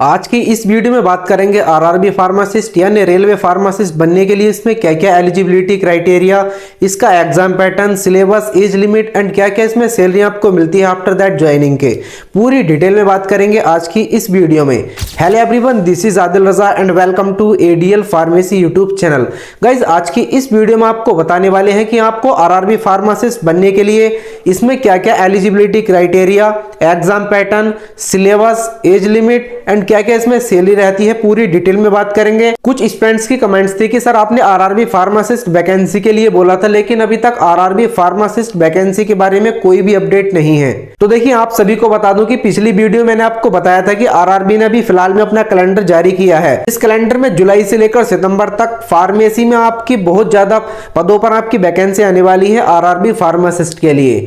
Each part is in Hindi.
आज की इस वीडियो में बात करेंगे आरआरबी फार्मासिस्ट यानी रेलवे फार्मासिस्ट बनने के लिए इसमें क्या क्या एलिजिबिलिटी क्राइटेरिया, इसका exam pattern, syllabus, age limit and क्या क्या इसमें सैलरी आपको मिलती है आफ्टर दैट ज्वाइनिंग के पूरी डिटेल में बात करेंगे आज की इस वीडियो में। Hello everyone, this is Adil Raza and welcome to ADL pharmacy YouTube channel. Guys, आज की इस वीडियो में आपको बताने वाले हैं कि आपको आरआरबी फार्मासिस्ट बनने के लिए इसमें क्या क्या eligibility criteria, exam pattern, syllabus, age limit and क्या क्या इसमें सैलरी रहती है पूरी डिटेल में बात करेंगे। कुछ स्टूडेंट्स की कमेंट्स थी कि सर आपने आरआरबी फार्मासिस्ट वैकेंसी के लिए बोला था लेकिन अभी तक आरआरबी फार्मासिस्ट वैकेंसी के बारे में कोई भी अपडेट नहीं है। तो देखिए, आप सभी को बता दूं कि पिछली वीडियो मैंने आपको बताया था कि आरआरबी ने अभी फिलहाल में अपना कैलेंडर जारी किया है। इस कैलेंडर में जुलाई से लेकर सितंबर तक फार्मेसी में आपकी बहुत ज्यादा पदों पर आपकी वैकेंसी आने वाली है आरआरबी फार्मासिस्ट के लिए।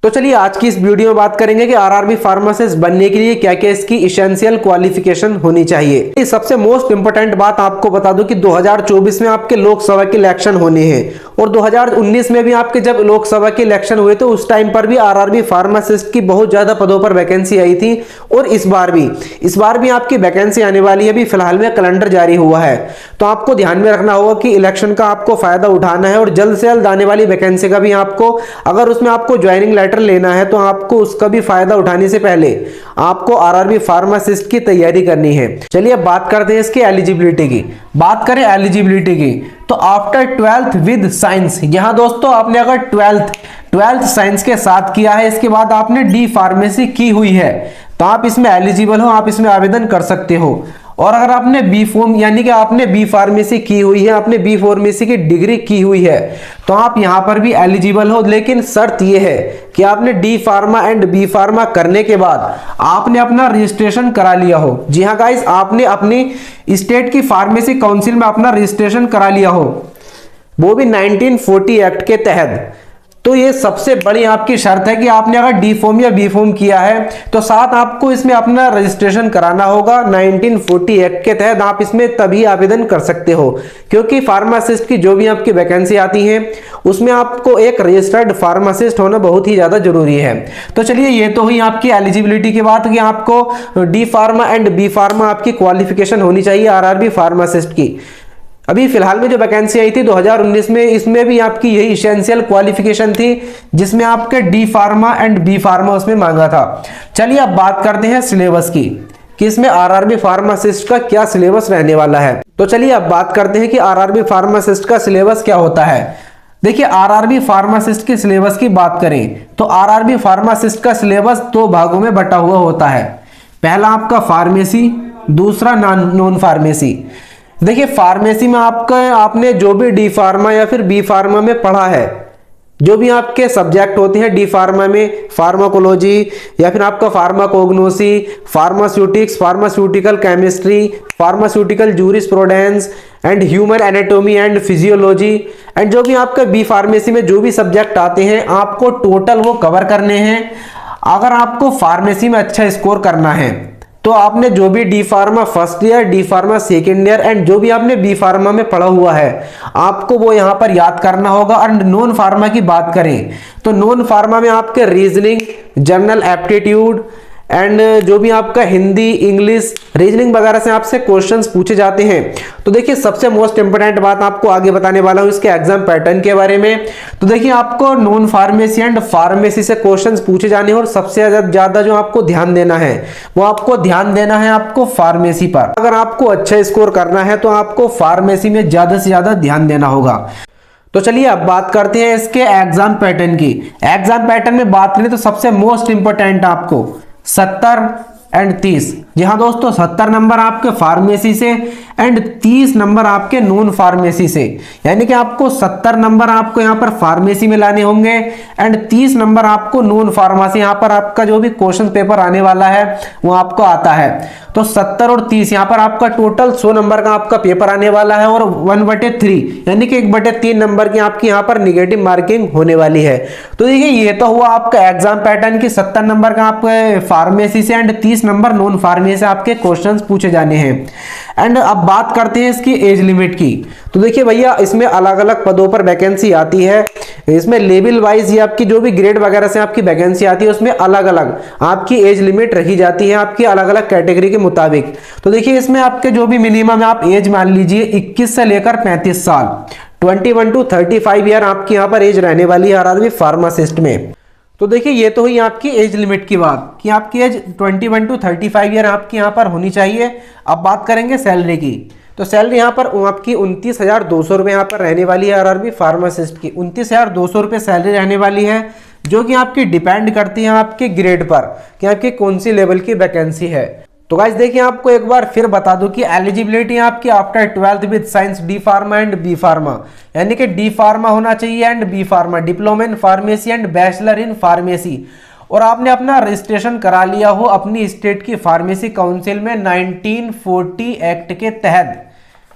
तो चलिए आज की इस वीडियो में बात करेंगे कि आरआरबी फार्मासिस्ट बनने के लिए क्या क्या इसकी एसेंशियल क्वालिफिकेशन होनी चाहिए। सबसे मोस्ट इंपोर्टेंट बात आपको बता दूं कि 2024 में आपके लोकसभा के इलेक्शन होने हैं और 2019 में भी आपके जब लोकसभा के इलेक्शन हुए तो उस टाइम पर भी आरआरबी फार्मासिस्ट की बहुत ज्यादा पदों पर वैकेंसी आई थी और इस बार भी आपकी वैकेंसी आने वाली है। अभी फिलहाल में कैलेंडर जारी हुआ है तो आपको ध्यान में रखना होगा कि इलेक्शन का आपको फायदा उठाना है और जल्द से जल्द आने वाली वैकेंसी का भी आपको, अगर उसमें आपको ज्वाइनिंग लेटर लेना है तो आपको उसका भी फायदा उठाने से पहले आपको आरआरबी फार्मासिस्ट की तैयारी करनी है। चलिए अब बात करते हैं इसकी एलिजिबिलिटी की। बात करें एलिजिबिलिटी की तो आफ्टर 12th विद साइंस, यहां दोस्तों आपने अगर 12th साइंस के साथ किया है, इसके बाद आपने डी फार्मेसी की हुई है तो आप इसमें एलिजिबल हो, आप इसमें आवेदन कर सकते हो। और अगर आपने बी फॉर्म यानी कि आपने बी फार्मेसी की हुई है, आपने बी फार्मेसी की डिग्री की हुई है तो आप यहां पर भी एलिजिबल हो, लेकिन शर्त यह है कि आपने D pharma and B pharma करने के बाद आपने अपना रजिस्ट्रेशन करा लिया हो। जी हाँ गाइस, आपने अपनी स्टेट की फार्मेसी काउंसिल में अपना रजिस्ट्रेशन करा लिया हो, वो भी 1940 एक्ट के तहत। तो ये सबसे बड़ी आपकी शर्त है कि आपने अगर डी फॉर्म या बी फॉर्म किया है तो साथ आपको इसमें अपना रजिस्ट्रेशन कराना होगा 1940 एक्ट के तहत। आप इसमें तभी आवेदन कर सकते हो क्योंकि फार्मासिस्ट की जो भी आपकी वैकेंसी आती है उसमें आपको एक रजिस्टर्ड फार्मासिस्ट होना बहुत ही ज्यादा जरूरी है। तो चलिए, ये तो हुई आपकी एलिजिबिलिटी की बात कि आपको D pharma and B pharma आपकी क्वालिफिकेशन होनी चाहिए आरआरबी फार्मासिस्ट की। अभी फिलहाल में जो वैकेंसी आई थी 2019 में, इसमें भी आपकी यही एसेंशियल क्वालिफिकेशन थी जिसमें आपके D pharma and B pharma उसमें मांगा था। चलिए अब बात करते हैं सिलेबस की कि इसमें आरआरबी फार्मासिस्ट का क्या सिलेबस रहने वाला है। तो चलिए अब बात करते हैं कि आरआरबी फार्मासिस्ट का सिलेबस क्या होता है। देखिए, आरआरबी फार्मासिस्ट के सिलेबस की बात करें तो आरआरबी फार्मासिस्ट का सिलेबस दो भागों में बटा हुआ होता है। पहला आपका फार्मेसी, दूसरा नॉन फार्मेसी। देखिए, फार्मेसी में आपने जो भी डी फार्मा या फिर बी फार्मा में पढ़ा है, जो भी आपके सब्जेक्ट होते हैं डी फार्मा में, फार्माकोलॉजी या फिर आपका pharmacognosy, pharmaceutics, pharmaceutical chemistry, pharmaceutical jurisprudence and human anatomy and physiology and जो भी आपका बी फार्मेसी में जो भी सब्जेक्ट आते हैं आपको टोटल वो कवर करने हैं। अगर आपको फार्मेसी में अच्छा स्कोर करना है तो आपने जो भी D pharma first year, D pharma second year and जो भी आपने बी फार्मा में पढ़ा हुआ है आपको वो यहाँ पर याद करना होगा। और नॉन फार्मा की बात करें तो नॉन फार्मा में आपके रीजनिंग, जनरल एप्टीट्यूड एंड जो भी आपका हिंदी, इंग्लिश, रीजनिंग वगैरह से आपसे क्वेश्चंस पूछे जाते हैं। तो देखिए, सबसे मोस्ट इंपोर्टेंट बात आपको आगे बताने वाला हूं इसके एग्जाम पैटर्न के बारे में। तो देखिए, आपको नॉन फार्मेसी एंड फार्मेसी से क्वेश्चंस पूछे जाने हैं और सबसे ज्यादा जो आपको ध्यान देना है वो आपको ध्यान देना है आपको फार्मेसी पर। अगर आपको अच्छा स्कोर करना है तो आपको फार्मेसी में ज्यादा से ज्यादा ध्यान देना होगा। तो चलिए अब बात करते हैं इसके एग्जाम पैटर्न की। एग्जाम पैटर्न में बात करें तो सबसे मोस्ट इंपोर्टेंट आपको 70 एंड 30। जी हाँ दोस्तों, 70 नंबर आपके फार्मेसी से एंड 30 नंबर आपके नॉन फार्मेसी से, यानी कि आपको 70 नंबर आपको यहाँ पर फार्मेसी में लाने होंगे एंड 30 नंबर आपको नॉन फार्मेसी। यहाँ पर आपका जो भी क्वेश्चन पेपर आने वाला है वो आपको आता है। तो 70 और 30 यहाँ पर आपका टोटल 100 नंबर का आपका पेपर आने वाला है और 1/3 यानी कि 1/3 नंबर की आपकी यहाँ पर निगेटिव मार्किंग होने वाली है। तो देखिए, ये तो हुआ आपका एग्जाम पैटर्न की 70 नंबर का आपके फार्मेसी से एंड 30 नंबर नॉन फार्मेसी में से आपके क्वेश्चंस पूछे जाने हैं। एंड अब बात करते हैं इसकी एज लिमिट की। तो देखिए भैया, इसमें अलग अलग पदों पर वैकेंसी आती है। इसमें लेवल वाइज ये आपकी जो भी ग्रेड वगैरह से आपकी वैकेंसी आती है उसमें अलग अलग आपकी एज लिमिट रखी जाती है आपकी अलग अलग कैटेगरी के मुताबिक। तो देखिए इसमें आपके जो भी मिनिमम आप एज मान लीजिए 21 से लेकर 35 साल, 21 टू 35 ईयर आपकी यहाँ पर एज रहने वाली है आरआरबी फार्मासिस्ट में। तो देखिए ये तो हुई आपकी एज लिमिट की बात कि आपकी एज 21 टू 35 ईयर आपकी यहाँ पर होनी चाहिए। अब बात करेंगे सैलरी की। तो सैलरी यहाँ पर आपकी 29,200 रुपये यहाँ पर रहने वाली है आरआरबी फार्मासिस्ट की। 29,200 रुपये सैलरी रहने वाली है, जो कि आपकी डिपेंड करती है आपके ग्रेड पर कि आपकी कौन सी लेवल की वैकेंसी है। तो गाइस देखिए, आपको एक बार फिर बता दूं कि एलिजिबिलिटी आपकी after 12th with science D pharma and B pharma, यानी कि डी फार्मा होना चाहिए and B pharma, diploma in pharmacy and bachelor in pharmacy, और आपने अपना रजिस्ट्रेशन करा लिया हो अपनी स्टेट की फार्मेसी काउंसिल में 1940 एक्ट के तहत।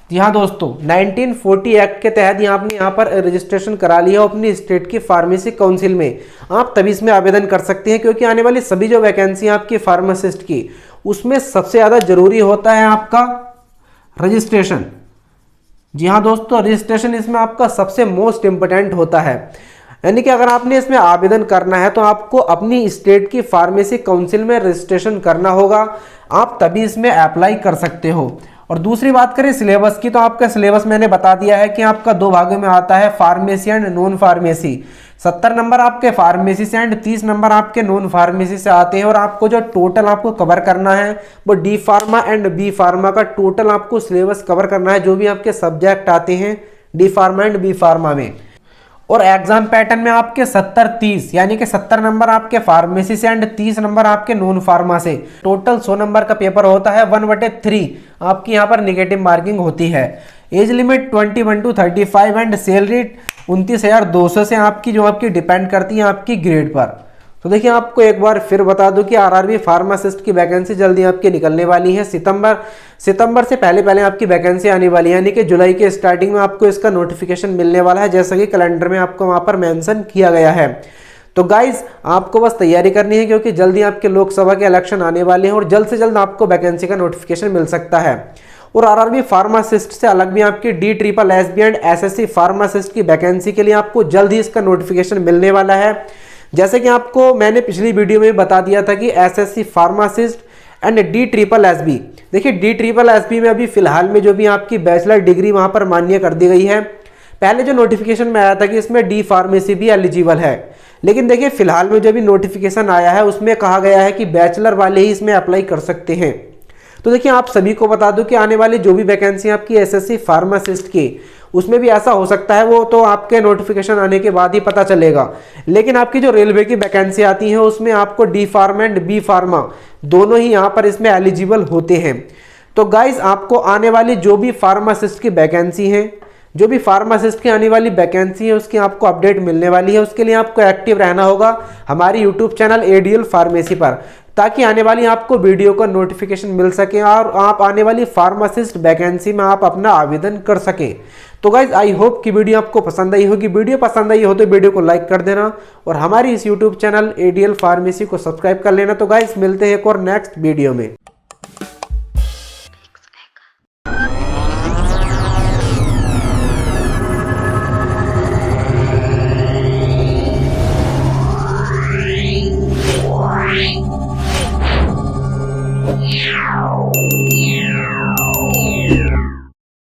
जी हाँ दोस्तों, 1940 एक्ट के तहत आपने यहाँ पर रजिस्ट्रेशन करा लिया हो अपनी स्टेट की फार्मेसी काउंसिल में, आप तभी इसमें आवेदन कर सकते हैं। क्योंकि आने वाली सभी जो वैकेंसी आपकी फार्मासिस्ट की उसमें सबसे ज़्यादा जरूरी होता है आपका रजिस्ट्रेशन। जी हाँ दोस्तों, रजिस्ट्रेशन इसमें आपका सबसे मोस्ट इंपोर्टेंट होता है। यानी कि अगर आपने इसमें आवेदन करना है तो आपको अपनी स्टेट की फार्मेसी काउंसिल में रजिस्ट्रेशन करना होगा, आप तभी इसमें अप्लाई कर सकते हो। और दूसरी बात करें सिलेबस की, तो आपका सिलेबस मैंने बता दिया है कि आपका 2 भागों में आता है, pharmacy and non pharmacy. 70 number आपके फार्मेसी से एंड 30 नंबर आपके नॉन फार्मेसी से आते हैं। और आपको जो टोटल आपको कवर करना है वो D pharma and B pharma का टोटल आपको सिलेबस कवर करना है, जो भी आपके सब्जेक्ट आते हैं D pharma and B pharma में। और एग्जाम पैटर्न में आपके 70-30 यानी कि 70 नंबर आपके फार्मेसी से एंड 30 नंबर आपके नॉन फार्मा से, टोटल 100 नंबर का पेपर होता है। 1/3 आपकी यहाँ पर नेगेटिव मार्किंग होती है। Age limit 21 to 35 and salary 29,200 से आपकी जो आपकी डिपेंड करती है आपकी ग्रेड पर। तो देखिए, आपको एक बार फिर बता दूं कि आरआरबी फार्मासिस्ट की वैकेंसी जल्दी आपकी निकलने वाली है। सितंबर से पहले आपकी वैकेंसी आने वाली है, यानी कि जुलाई के स्टार्टिंग में आपको इसका नोटिफिकेशन मिलने वाला है, जैसा कि कैलेंडर में आपको वहां पर मेंशन किया गया है। तो गाइज, आपको बस तैयारी करनी है, क्योंकि जल्दी आपके लोकसभा के इलेक्शन आने वाले हैं और जल्द से जल्द आपको वैकेंसी का नोटिफिकेशन मिल सकता है। और आरआरबी फार्मासिस्ट से अलग भी आपकी DSSB एंड SSC फार्मासिस्ट की वैकेंसी के लिए आपको जल्द ही इसका नोटिफिकेशन मिलने वाला है। जैसे कि आपको मैंने पिछली वीडियो में बता दिया था कि SSC फार्मासिस्ट एंड DSSB, देखिए DSSB में अभी फिलहाल में जो भी आपकी बैचलर डिग्री वहां पर मान्य कर दी गई है। पहले जो नोटिफिकेशन में आया था कि इसमें डी फार्मेसी भी एलिजिबल है, लेकिन देखिए फिलहाल में जो भी नोटिफिकेशन आया है उसमें कहा गया है कि बैचलर वाले ही इसमें अप्लाई कर सकते हैं। तो देखिए, आप सभी को बता दूं कि आने वाली जो भी वैकेंसी आपकी SSC फार्मासिस्ट की, उसमें भी ऐसा हो सकता है, वो तो आपके नोटिफिकेशन आने के बाद ही पता चलेगा। लेकिन आपकी जो रेलवे की वैकेंसी आती है उसमें आपको D pharma and B pharma दोनों ही यहाँ पर इसमें एलिजिबल होते हैं। तो गाइज, आपको आने वाली जो भी फार्मासिस्ट की वैकेंसी है, जो भी फार्मासिस्ट की आने वाली वैकेंसी है, उसकी आपको अपडेट मिलने वाली है। उसके लिए आपको एक्टिव रहना होगा हमारी यूट्यूब चैनल ADL फार्मेसी पर, ताकि आने वाली आपको वीडियो का नोटिफिकेशन मिल सके और आप आने वाली फार्मासिस्ट वैकेंसी में आप अपना आवेदन कर सकें। तो गाइज, आई होप कि वीडियो आपको पसंद आई होगी। वीडियो पसंद आई हो तो वीडियो को लाइक कर देना और हमारी इस यूट्यूब चैनल ADL फार्मेसी को सब्सक्राइब कर लेना। तो गाइज, मिलते हैं एक और नेक्स्ट वीडियो में।